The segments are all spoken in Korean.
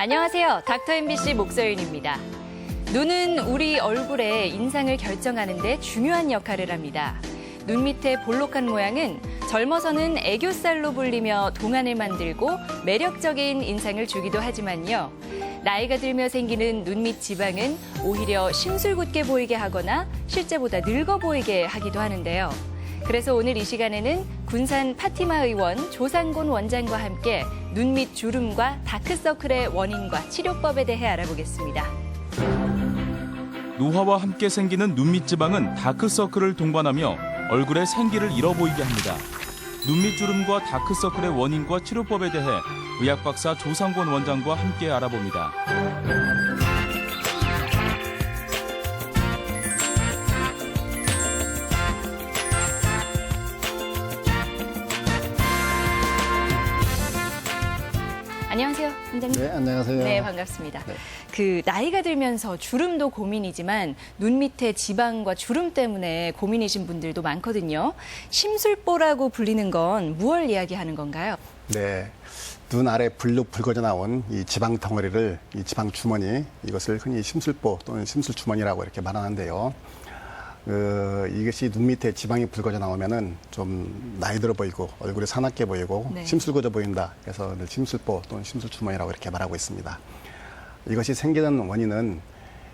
안녕하세요. 닥터 MBC 목서윤입니다. 눈은 우리 얼굴의 인상을 결정하는 데 중요한 역할을 합니다. 눈 밑의 볼록한 모양은 젊어서는 애교살로 불리며 동안을 만들고 매력적인 인상을 주기도 하지만요. 나이가 들며 생기는 눈 밑 지방은 오히려 심술궂게 보이게 하거나 실제보다 늙어 보이게 하기도 하는데요. 그래서 오늘 이 시간에는 군산 파티마 의원 조상곤 원장과 함께 눈 밑 주름과 다크서클의 원인과 치료법에 대해 알아보겠습니다. 노화와 함께 생기는 눈 밑 지방은 다크서클을 동반하며 얼굴의 생기를 잃어보이게 합니다. 눈 밑 주름과 다크서클의 원인과 치료법에 대해 의학박사 조상곤 원장과 함께 알아봅니다. 안녕하세요, 원장님. 네, 안녕하세요. 네, 반갑습니다. 네. 나이가 들면서 주름도 고민이지만 눈 밑에 지방과 주름 때문에 고민이신 분들도 많거든요. 심술보라고 불리는 건 무엇을 이야기하는 건가요? 네, 눈 아래 불룩 붉어져 나온 이 지방 덩어리를 이 지방 주머니, 이것을 흔히 심술보 또는 심술 주머니라고 이렇게 말하는데요. 이것이 눈 밑에 지방이 붉어져 나오면은 좀 나이 들어 보이고 얼굴이 사납게 보이고 네. 심술궂어 보인다. 그래서 늘 심술보 또는 심술 주머니라고 이렇게 말하고 있습니다. 이것이 생기는 원인은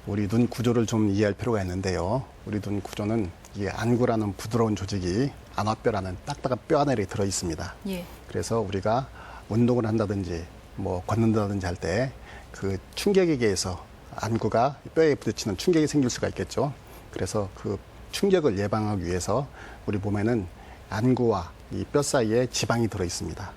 우리 눈 구조를 좀 이해할 필요가 있는데요. 우리 눈 구조는 이 안구라는 부드러운 조직이 안화뼈라는 딱딱한 뼈 안에 들어 있습니다. 예. 그래서 우리가 운동을 한다든지 뭐 걷는다든지 할 때 그 충격에 의해서 안구가 뼈에 부딪히는 충격이 생길 수가 있겠죠. 그래서 그 충격을 예방하기 위해서 우리 몸에는 안구와 이 뼈 사이에 지방이 들어 있습니다.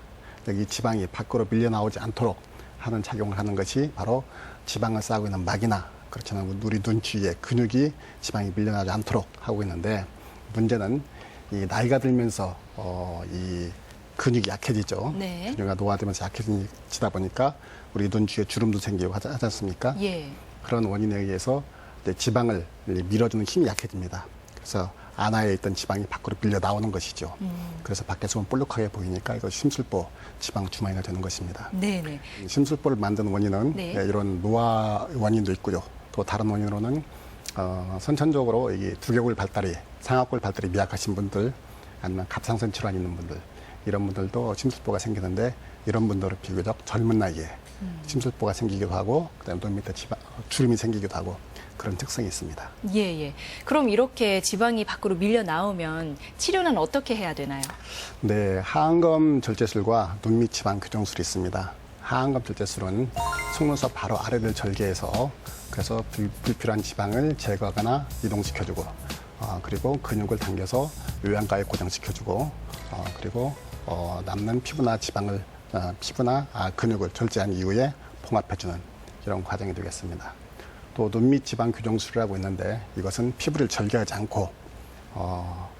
이 지방이 밖으로 밀려 나오지 않도록 하는 작용을 하는 것이 바로 지방을 쌓고 있는 막이나 그렇지만 우리 눈 주위에 근육이 지방이 밀려나지 않도록 하고 있는데 문제는 이 나이가 들면서 이 근육이 약해지죠. 네. 근육이 노화되면서 약해지다 보니까 우리 눈 주위에 주름도 생기고 하지 않습니까? 예. 그런 원인에 의해서 지방을 밀어주는 힘이 약해집니다. 그래서 안화에 있던 지방이 밖으로 밀려 나오는 것이죠. 그래서 밖에서 보면 볼록하게 보이니까 이거 심술보 지방 주머니가 되는 것입니다. 네네. 심술보를 만드는 원인은 네. 이런 노화 원인도 있고요. 또 다른 원인으로는 선천적으로 이 두개골 발달이 상악골 발달이 미약하신 분들 아니면 갑상선 질환 있는 분들 이런 분들도 심술보가 생기는데 이런 분들은 비교적 젊은 나이에 심술보가 생기기도 하고 그다음에 눈 밑에 주름이 생기기도 하고 그런 특성이 있습니다. 예. 그럼 이렇게 지방이 밖으로 밀려 나오면 치료는 어떻게 해야 되나요? 네, 하안검 절제술과 눈밑 지방 교정술이 있습니다. 하안검 절제술은 속눈썹 바로 아래를 절개해서 그래서 불필요한 지방을 제거하거나 이동시켜주고 그리고 근육을 당겨서 요양가에 고정시켜주고 그리고 남는 피부나 지방을 피부나 근육을 절제한 이후에 봉합해주는 이런 과정이 되겠습니다. 또 눈밑 지방 교정술이라고 있는데 이것은 피부를 절개하지 않고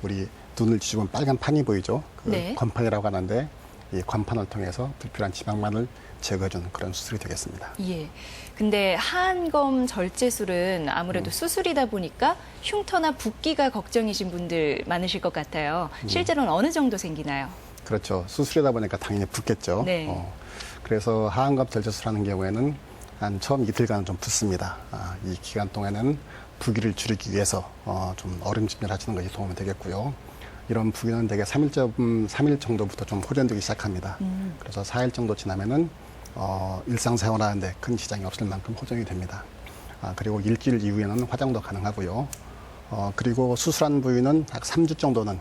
우리 눈을 뒤집으면 빨간 판이 보이죠? 그 네. 권판이라고 하는데 이 권판을 통해서 불필요한 지방만을 제거해주는 그런 수술이 되겠습니다. 예. 근데 하안검 절제술은 아무래도 수술이다 보니까 흉터나 붓기가 걱정이신 분들 많으실 것 같아요. 실제로는 어느 정도 생기나요? 그렇죠. 수술이다 보니까 당연히 붓겠죠. 네. 그래서 하안검 절제술하는 경우에는 한 처음 이틀간은 좀 붓습니다. 이 기간 동안에는 부기를 줄이기 위해서 좀 얼음찜질 하시는 것이 도움이 되겠고요. 이런 부기는 대개 3일 정도부터 좀 호전되기 시작합니다. 그래서 4일 정도 지나면은 일상생활하는데 큰 지장이 없을 만큼 호전이 됩니다. 그리고 일주일 이후에는 화장도 가능하고요. 그리고 수술한 부위는 약 3주 정도는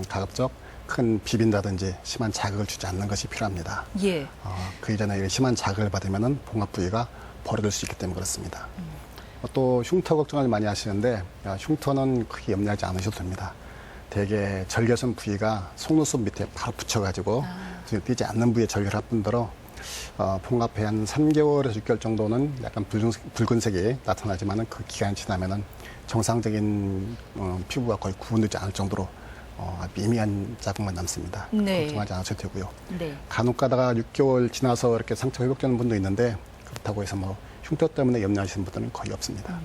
가급적 큰 비빈다든지 심한 자극을 주지 않는 것이 필요합니다. 예. 그 이전에 심한 자극을 받으면 봉합 부위가 벌어질 수 있기 때문에 그렇습니다. 또 흉터 걱정을 많이 하시는데 흉터는 크게 염려하지 않으셔도 됩니다. 대개 절개선 부위가 속눈썹 밑에 바로 붙여가지고 뛰지 않는 부위에 절개를 할 뿐더러 봉합해 한 3개월에서 6개월 정도는 약간 붉은색이 나타나지만은 그 기간이 지나면은 정상적인 피부가 거의 구분되지 않을 정도로 미미한 자국만 남습니다. 네. 걱정하지 않으셔도 되고요. 네. 간혹 가다가 6개월 지나서 이렇게 상처 회복되는 분도 있는데 그렇다고 해서 뭐 흉터 때문에 염려하시는 분들은 거의 없습니다.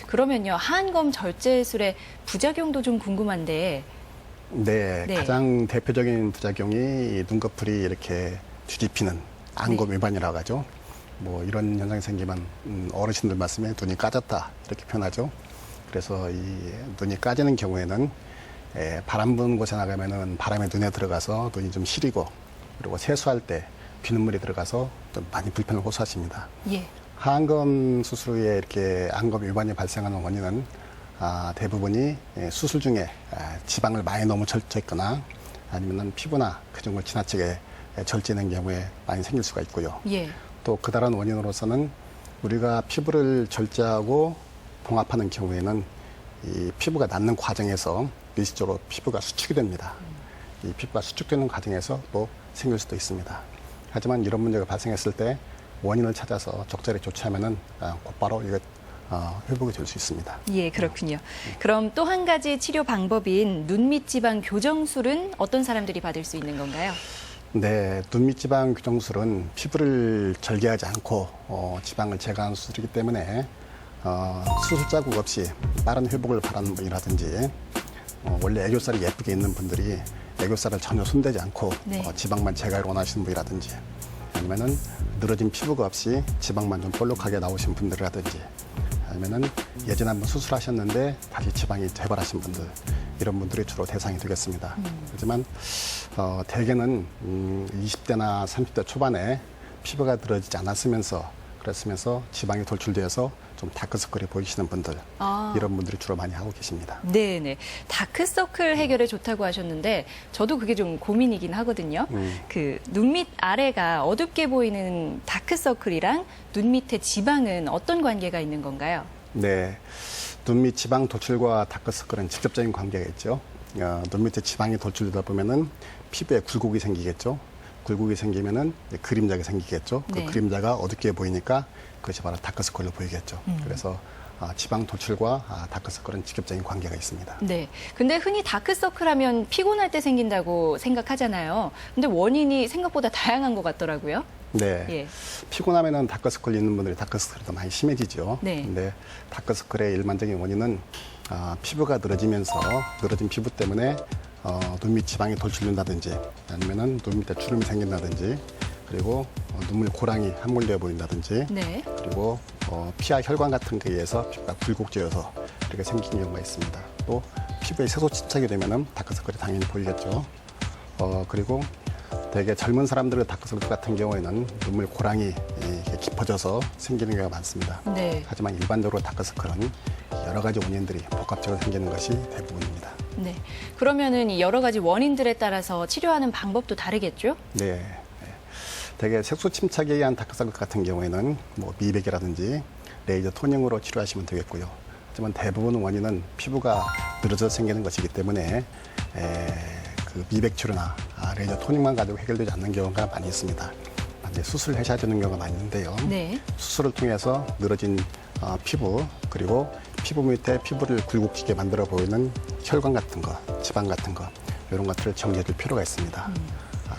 그러면요, 하안검 절제술의 부작용도 좀 궁금한데. 네, 네. 가장 대표적인 부작용이 눈꺼풀이 이렇게 뒤집히는 안검 위반이라고 하죠. 뭐 이런 현상이 생기면 어르신들 말씀에 눈이 까졌다 이렇게 표현하죠. 그래서 이 눈이 까지는 경우에는 바람 부는 곳에 나가면은 바람이 눈에 들어가서 눈이 좀 시리고 그리고 세수할 때 비눗물이 들어가서 좀 많이 불편을 호소하십니다. 예. 하안검 수술 후에 이렇게 안검 위반이 발생하는 원인은 대부분이 수술 중에 지방을 많이 너무 절제했거나 아니면 피부나 근육을 지나치게 절제하는 경우에 많이 생길 수가 있고요. 예. 또 그 다른 원인으로서는 우리가 피부를 절제하고 봉합하는 경우에는 이 피부가 낫는 과정에서 일시적으로 피부가 수축이 됩니다. 이 피부가 수축되는 과정에서 또 생길 수도 있습니다. 하지만 이런 문제가 발생했을 때 원인을 찾아서 적절히 조치하면은 곧바로 이게 회복이 될 수 있습니다. 예, 그렇군요. 그럼 또 한 가지 치료 방법인 눈밑 지방 교정술은 어떤 사람들이 받을 수 있는 건가요? 네, 눈밑 지방 교정술은 피부를 절개하지 않고 지방을 제거하는 수술이기 때문에 수술 자국 없이 빠른 회복을 바라는 분이라든지 원래 애교살이 예쁘게 있는 분들이 애교살을 전혀 손대지 않고 네. 지방만 제거를 원하시는 분이라든지 아니면은 늘어진 피부가 없이 지방만 좀 볼록하게 나오신 분들이라든지 아니면은 예전에 한번 수술하셨는데 다시 지방이 재발하신 분들 이런 분들이 주로 대상이 되겠습니다. 하지만 대개는 20대나 30대 초반에 피부가 늘어지지 않았으면서 그랬으면서 지방이 돌출되어서 좀 다크서클이 보이시는 분들 이런 분들이 주로 많이 하고 계십니다. 네네. 다크서클 해결에 좋다고 하셨는데 저도 그게 좀 고민이긴 하거든요. 그 눈밑 아래가 어둡게 보이는 다크서클이랑 눈 밑에 지방은 어떤 관계가 있는 건가요? 네, 눈밑 지방 돌출과 다크서클은 직접적인 관계가 있죠. 눈 밑에 지방이 돌출되다 보면은 피부에 굴곡이 생기겠죠. 굴곡이 생기면은 그림자가 생기겠죠. 네. 그 그림자가 어둡게 보이니까 그것이 바로 다크서클로 보이겠죠. 그래서 지방 돌출과 다크서클은 직접적인 관계가 있습니다. 네. 근데 흔히 다크서클 하면 피곤할 때 생긴다고 생각하잖아요. 근데 원인이 생각보다 다양한 것 같더라고요. 네. 예. 피곤하면은 다크서클 있는 분들이 다크서클이 더 많이 심해지죠. 네. 근데 다크서클의 일반적인 원인은 피부가 늘어지면서 늘어진 피부 때문에 눈밑 지방이 돌출된다든지 아니면은 눈 밑에 주름이 생긴다든지 그리고 눈물 고랑이 함몰되어 보인다든지 네. 그리고 피하 혈관 같은 거에 의해서 피부가 굴곡지어서 이렇게 생긴 경우가 있습니다. 또 피부에 세소 침착이 되면은 다크서클이 당연히 보이겠죠. 그리고 되게 젊은 사람들의 다크서클 같은 경우에는 눈물 고랑이 깊어져서 생기는 경우가 많습니다. 네. 하지만 일반적으로 다크서클은 여러 가지 원인들이 복합적으로 생기는 것이 대부분입니다. 네. 그러면은 이 여러 가지 원인들에 따라서 치료하는 방법도 다르겠죠? 네. 되게 색소 침착에 의한 다크서클 같은 경우에는 뭐 미백이라든지 레이저 토닝으로 치료하시면 되겠고요. 하지만 대부분 원인은 피부가 늘어져 생기는 것이기 때문에 그 미백 치료나 레이저 토닝만 가지고 해결되지 않는 경우가 많이 있습니다. 이제 수술을 하셔야 되는 경우가 많이 있는데요. 네. 수술을 통해서 늘어진 피부 그리고 피부 밑에 피부를 굴곡지게 만들어 보이는 혈관 같은 거, 지방 같은 거 이런 것들을 정리해 줄 필요가 있습니다.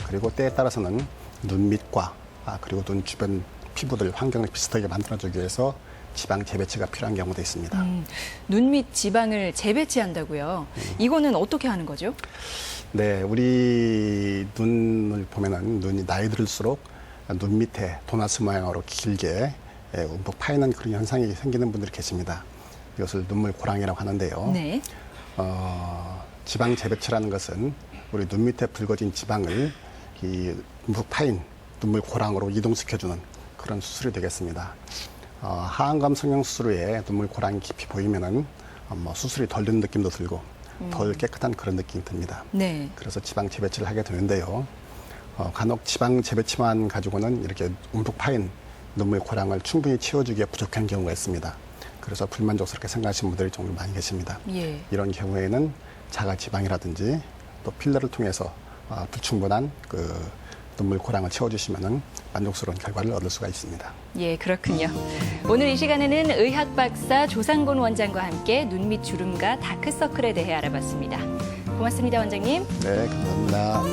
그리고 때에 따라서는 눈 밑과 그리고 눈 주변 피부들 환경을 비슷하게 만들어주기 위해서 지방 재배치가 필요한 경우도 있습니다. 눈 밑 지방을 재배치한다고요? 이거는 어떻게 하는 거죠? 네, 우리 눈을 보면은 눈이 나이 들수록 눈 밑에 도나스 모양으로 길게 움푹 파이는 그런 현상이 생기는 분들이 계십니다. 이것을 눈물 고랑이라고 하는데요. 네. 지방 재배치라는 것은 우리 눈 밑에 붉어진 지방을 이 움푹 파인 눈물 고랑으로 이동시켜주는 그런 수술이 되겠습니다. 하안검 성형 수술 후에 눈물 고랑이 깊이 보이면은 수술이 덜 된 느낌도 들고 덜 깨끗한 그런 느낌이 듭니다. 네. 그래서 지방 재배치를 하게 되는데요. 간혹 지방 재배치만 가지고는 이렇게 움푹 파인 눈물 고랑을 충분히 채워주기에 부족한 경우가 있습니다. 그래서 불만족스럽게 생각하시는 분들이 정말 많이 계십니다. 예. 이런 경우에는 자가 지방이라든지 또 필러를 통해서 불충분한 그 눈물 고랑을 채워주시면은 만족스러운 결과를 얻을 수가 있습니다. 예, 그렇군요. 오늘 이 시간에는 의학 박사 조상곤 원장과 함께 눈밑 주름과 다크서클에 대해 알아봤습니다. 고맙습니다, 원장님. 네, 감사합니다.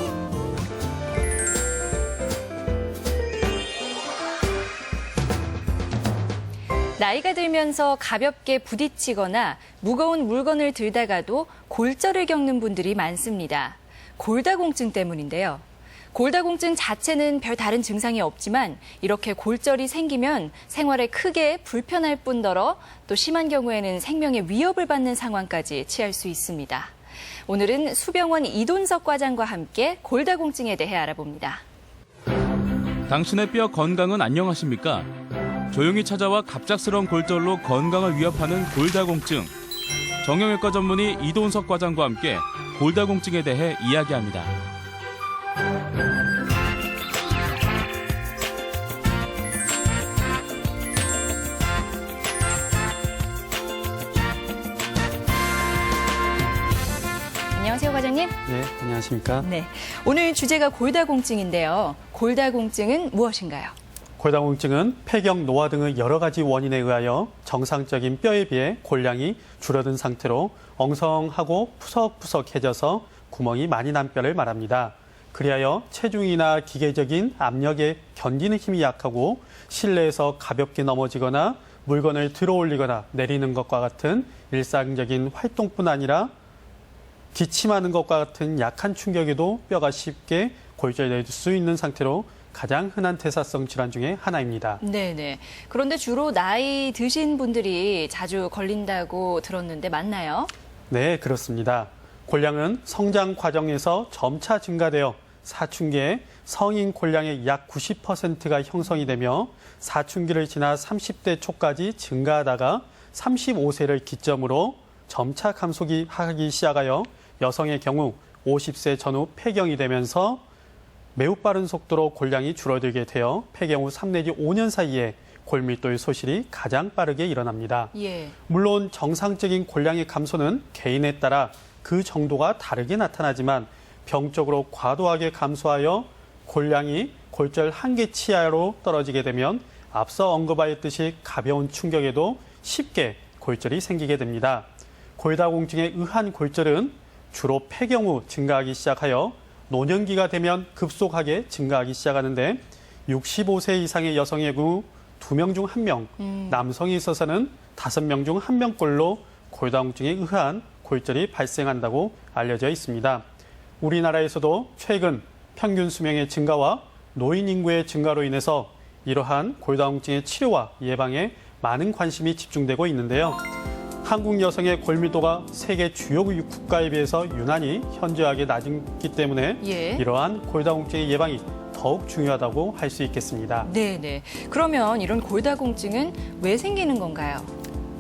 나이가 들면서 가볍게 부딪히거나 무거운 물건을 들다가도 골절을 겪는 분들이 많습니다. 골다공증 때문인데요. 골다공증 자체는 별 다른 증상이 없지만 이렇게 골절이 생기면 생활에 크게 불편할 뿐더러 또 심한 경우에는 생명의 위협을 받는 상황까지 처할 수 있습니다. 오늘은 수병원 이돈석 과장과 함께 골다공증에 대해 알아봅니다. 당신의 뼈 건강은 안녕하십니까? 조용히 찾아와 갑작스러운 골절로 건강을 위협하는 골다공증. 정형외과 전문의 이돈석 과장과 함께 골다공증에 대해 이야기합니다. 안녕하세요, 과장님. 네, 안녕하십니까. 네, 오늘 주제가 골다공증인데요. 골다공증은 무엇인가요? 골다공증은 폐경, 노화 등의 여러 가지 원인에 의하여 정상적인 뼈에 비해 골량이 줄어든 상태로 엉성하고 푸석푸석해져서 구멍이 많이 난 뼈를 말합니다. 그리하여 체중이나 기계적인 압력에 견디는 힘이 약하고 실내에서 가볍게 넘어지거나 물건을 들어 올리거나 내리는 것과 같은 일상적인 활동뿐 아니라 기침하는 것과 같은 약한 충격에도 뼈가 쉽게 골절될 수 있는 상태로 가장 흔한 대사성 질환 중에 하나입니다. 네네. 그런데 주로 나이 드신 분들이 자주 걸린다고 들었는데 맞나요? 네, 그렇습니다. 골량은 성장 과정에서 점차 증가되어 사춘기에 성인 골량의 약 90%가 형성이 되며 사춘기를 지나 30대 초까지 증가하다가 35세를 기점으로 점차 감소하기 시작하여 여성의 경우 50세 전후 폐경이 되면서 매우 빠른 속도로 골량이 줄어들게 되어 폐경 후 3 내지 5년 사이에 골밀도의 소실이 가장 빠르게 일어납니다. 예. 물론 정상적인 골량의 감소는 개인에 따라 그 정도가 다르게 나타나지만 병적으로 과도하게 감소하여 골량이 골절 한계 치하로 떨어지게 되면 앞서 언급하였듯이 가벼운 충격에도 쉽게 골절이 생기게 됩니다. 골다공증에 의한 골절은 주로 폐경 후 증가하기 시작하여 노년기가 되면 급속하게 증가하기 시작하는데 65세 이상의 여성의 경우 2명 중 1명, 남성에 있어서는 5명 중 1명꼴로 골다공증에 의한 골절이 발생한다고 알려져 있습니다. 우리나라에서도 최근 평균 수명의 증가와 노인 인구의 증가로 인해서 이러한 골다공증의 치료와 예방에 많은 관심이 집중되고 있는데요. 한국 여성의 골밀도가 세계 주요 국가에 비해서 유난히 현저하게 낮기 때문에 예. 이러한 골다공증의 예방이 더욱 중요하다고 할 수 있겠습니다. 네네. 그러면 이런 골다공증은 왜 생기는 건가요?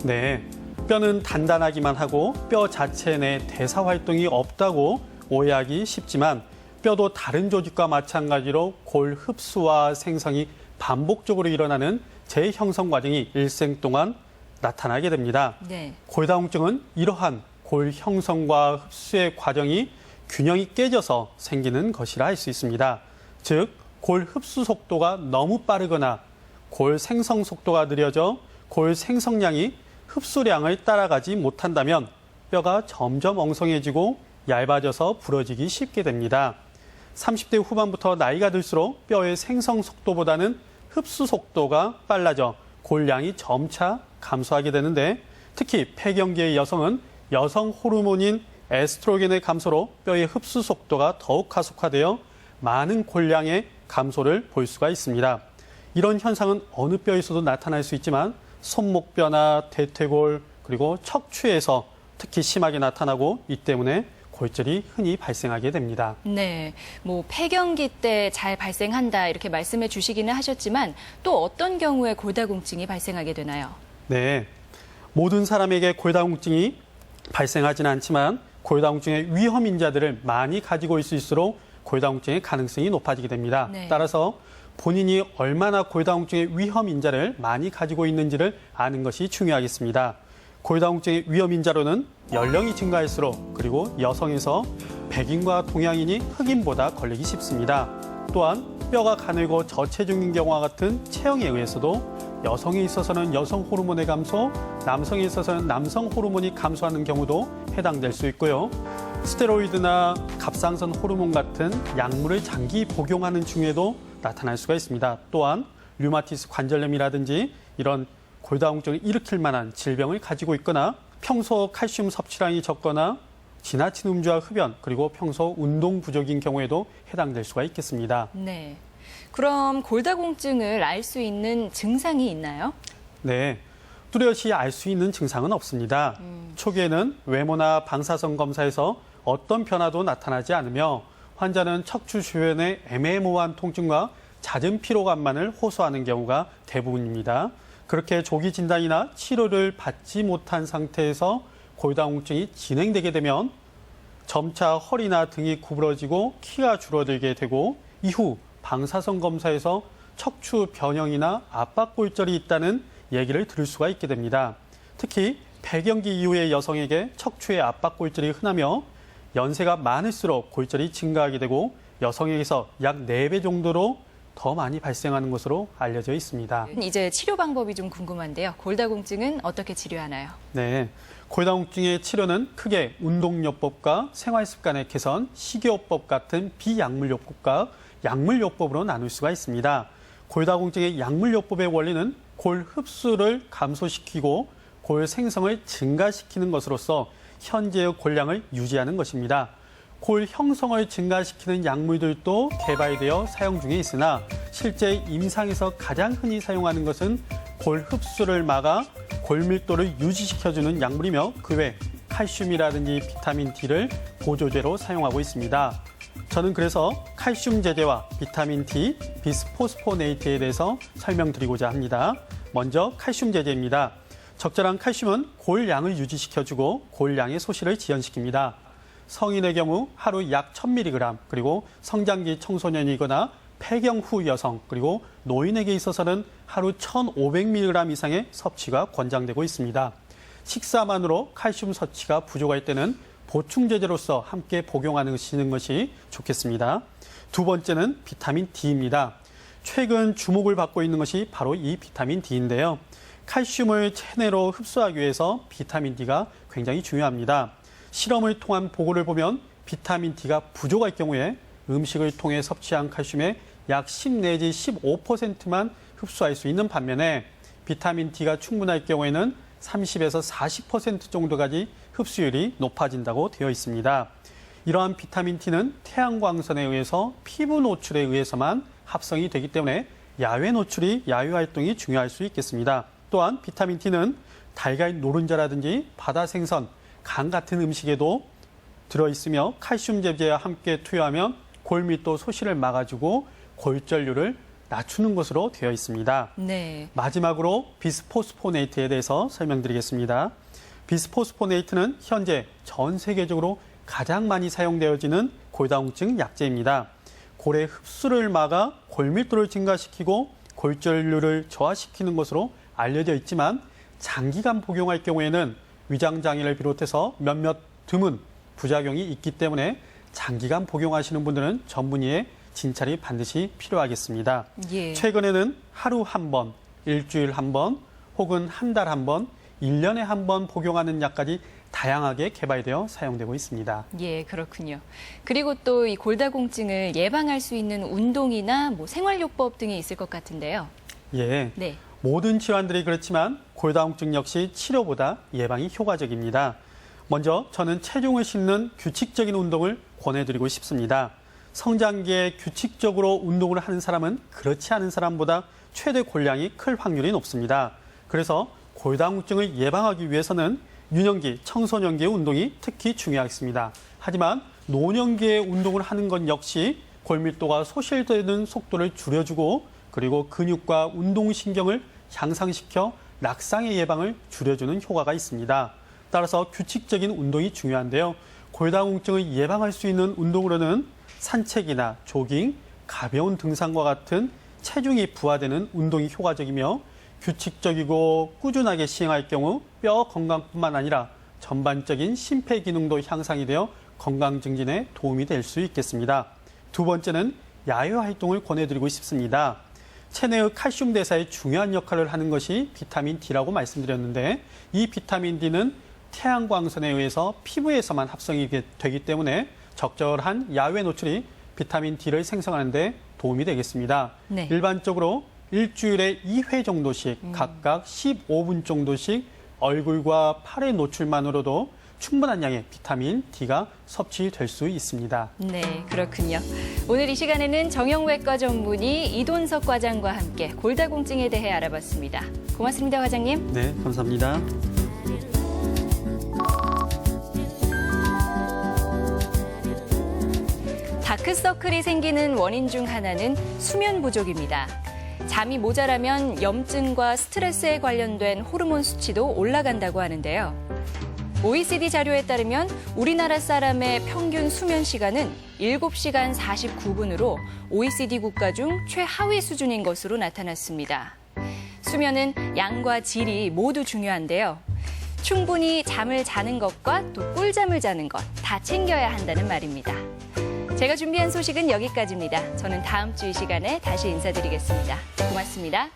네, 뼈는 단단하기만 하고 뼈 자체 내 대사 활동이 없다고 오해하기 쉽지만 뼈도 다른 조직과 마찬가지로 골 흡수와 생성이 반복적으로 일어나는 재형성 과정이 일생 동안 나타나게 됩니다. 네. 골다공증은 이러한 골 형성과 흡수의 과정이 균형이 깨져서 생기는 것이라 할 수 있습니다. 즉, 골 흡수 속도가 너무 빠르거나 골 생성 속도가 느려져 골 생성량이 흡수량을 따라가지 못한다면 뼈가 점점 엉성해지고 얇아져서 부러지기 쉽게 됩니다. 30대 후반부터 나이가 들수록 뼈의 생성 속도보다는 흡수 속도가 빨라져 골량이 점차 감소하게 되는데 특히 폐경기의 여성은 여성 호르몬인 에스트로겐의 감소로 뼈의 흡수 속도가 더욱 가속화되어 많은 골량의 감소를 볼 수가 있습니다. 이런 현상은 어느 뼈에서도 나타날 수 있지만 손목뼈나 대퇴골 그리고 척추에서 특히 심하게 나타나고 이 때문에 골절이 흔히 발생하게 됩니다. 네, 뭐 폐경기 때 잘 발생한다 이렇게 말씀해 주시기는 하셨지만 또 어떤 경우에 골다공증이 발생하게 되나요? 네, 모든 사람에게 골다공증이 발생하지는 않지만 골다공증의 위험 인자들을 많이 가지고 있을수록 골다공증의 가능성이 높아지게 됩니다. 네. 따라서 본인이 얼마나 골다공증의 위험 인자를 많이 가지고 있는지를 아는 것이 중요하겠습니다. 골다공증의 위험 인자로는 연령이 증가할수록 그리고 여성에서 백인과 동양인이 흑인보다 걸리기 쉽습니다. 또한 뼈가 가늘고 저체중인 경우와 같은 체형에 의해서도 여성에 있어서는 여성 호르몬의 감소, 남성에 있어서는 남성 호르몬이 감소하는 경우도 해당될 수 있고요. 스테로이드나 갑상선 호르몬 같은 약물을 장기 복용하는 중에도 나타날 수가 있습니다. 또한 류마티스 관절염이라든지 이런 골다공증을 일으킬 만한 질병을 가지고 있거나 평소 칼슘 섭취량이 적거나 지나친 음주와 흡연, 그리고 평소 운동 부족인 경우에도 해당될 수가 있겠습니다. 네. 그럼 골다공증을 알 수 있는 증상이 있나요? 네. 뚜렷이 알 수 있는 증상은 없습니다. 초기에는 외모나 방사선 검사에서 어떤 변화도 나타나지 않으며 환자는 척추 주변의 애매모호한 통증과 잦은 피로감만을 호소하는 경우가 대부분입니다. 그렇게 조기 진단이나 치료를 받지 못한 상태에서 골다공증이 진행되게 되면 점차 허리나 등이 구부러지고 키가 줄어들게 되고 이후 방사선 검사에서 척추 변형이나 압박골절이 있다는 얘기를 들을 수가 있게 됩니다. 특히 폐경기 이후의 여성에게 척추의 압박골절이 흔하며 연세가 많을수록 골절이 증가하게 되고 여성에게서 약 4배 정도로 더 많이 발생하는 것으로 알려져 있습니다. 이제 치료 방법이 좀 궁금한데요. 골다공증은 어떻게 치료하나요? 네, 골다공증의 치료는 크게 운동요법과 생활습관의 개선, 식이요법 같은 비약물요법과 약물요법으로 나눌 수가 있습니다. 골다공증의 약물요법의 원리는 골 흡수를 감소시키고 골 생성을 증가시키는 것으로서 현재의 골량을 유지하는 것입니다. 골 형성을 증가시키는 약물들도 개발되어 사용 중에 있으나 실제 임상에서 가장 흔히 사용하는 것은 골 흡수를 막아 골 밀도를 유지시켜주는 약물이며 그 외 칼슘이라든지 비타민 D를 보조제로 사용하고 있습니다. 저는 그래서 칼슘 제제와 비타민 D, 비스포스포네이트에 대해서 설명드리고자 합니다. 먼저 칼슘 제제입니다. 적절한 칼슘은 골량을 유지시켜주고 골량의 소실을 지연시킵니다. 성인의 경우 하루 약 1000mg, 그리고 성장기 청소년이거나 폐경 후 여성, 그리고 노인에게 있어서는 하루 1500mg 이상의 섭취가 권장되고 있습니다. 식사만으로 칼슘 섭취가 부족할 때는 보충 제제로서 함께 복용하시는 것이 좋겠습니다. 두 번째는 비타민 D입니다. 최근 주목을 받고 있는 것이 바로 이 비타민 D인데요. 칼슘을 체내로 흡수하기 위해서 비타민 D가 굉장히 중요합니다. 실험을 통한 보고를 보면 비타민 D가 부족할 경우에 음식을 통해 섭취한 칼슘의 약 10 내지 15%만 흡수할 수 있는 반면에 비타민 D가 충분할 경우에는 30에서 40% 정도까지 흡수율이 높아진다고 되어 있습니다. 이러한 비타민 D는 태양광선에 의해서 피부 노출에 의해서만 합성이 되기 때문에 야외 노출이 야외 활동이 중요할 수 있겠습니다. 또한 비타민 D는 달걀 노른자라든지 바다 생선, 간 같은 음식에도 들어있으며 칼슘 제제와 함께 투여하면 골밀도 소실을 막아주고 골절률을 낮추는 것으로 되어 있습니다. 네. 마지막으로 비스포스포네이트에 대해서 설명드리겠습니다. 비스포스포네이트는 현재 전 세계적으로 가장 많이 사용되어지는 골다공증 약제입니다. 골의 흡수를 막아 골밀도를 증가시키고 골절률을 저하시키는 것으로 알려져 있지만 장기간 복용할 경우에는 위장장애를 비롯해서 몇몇 드문 부작용이 있기 때문에 장기간 복용하시는 분들은 전문의의 진찰이 반드시 필요하겠습니다. 예. 최근에는 하루 한 번, 일주일 한 번, 혹은 한 달 한 번, 1년에 한 번 복용하는 약까지 다양하게 개발되어 사용되고 있습니다. 예, 그렇군요. 그리고 또 이 골다공증을 예방할 수 있는 운동이나 생활요법 등이 있을 것 같은데요. 예. 네. 모든 질환들이 그렇지만 골다공증 역시 치료보다 예방이 효과적입니다. 먼저 저는 체중을 싣는 규칙적인 운동을 권해드리고 싶습니다. 성장기에 규칙적으로 운동을 하는 사람은 그렇지 않은 사람보다 최대 골량이 클 확률이 높습니다. 그래서 골다공증을 예방하기 위해서는 유년기, 청소년기의 운동이 특히 중요하겠습니다. 하지만 노년기에 운동을 하는 것 역시 골밀도가 소실되는 속도를 줄여주고 그리고 근육과 운동신경을 향상시켜 낙상의 예방을 줄여주는 효과가 있습니다. 따라서 규칙적인 운동이 중요한데요. 골다공증을 예방할 수 있는 운동으로는 산책이나 조깅, 가벼운 등산과 같은 체중이 부하되는 운동이 효과적이며 규칙적이고 꾸준하게 시행할 경우 뼈 건강뿐만 아니라 전반적인 심폐기능도 향상이 되어 건강 증진에 도움이 될 수 있겠습니다. 두 번째는 야외 활동을 권해드리고 싶습니다. 체내의 칼슘 대사에 중요한 역할을 하는 것이 비타민 D라고 말씀드렸는데 이 비타민 D는 태양광선에 의해서 피부에서만 합성이 되기 때문에 적절한 야외 노출이 비타민 D를 생성하는 데 도움이 되겠습니다. 네. 일반적으로 일주일에 2회 정도씩 각각 15분 정도씩 얼굴과 팔의 노출만으로도 충분한 양의 비타민 D가 섭취될 수 있습니다. 네, 그렇군요. 오늘 이 시간에는 정형외과 전문의 이돈석 과장과 함께 골다공증에 대해 알아봤습니다. 고맙습니다, 과장님. 네, 감사합니다. 다크서클이 생기는 원인 중 하나는 수면 부족입니다. 잠이 모자라면 염증과 스트레스에 관련된 호르몬 수치도 올라간다고 하는데요. OECD 자료에 따르면 우리나라 사람의 평균 수면 시간은 7시간 49분으로 OECD 국가 중 최하위 수준인 것으로 나타났습니다. 수면은 양과 질이 모두 중요한데요. 충분히 잠을 자는 것과 또 꿀잠을 자는 것 다 챙겨야 한다는 말입니다. 제가 준비한 소식은 여기까지입니다. 저는 다음 주 이 시간에 다시 인사드리겠습니다. 고맙습니다.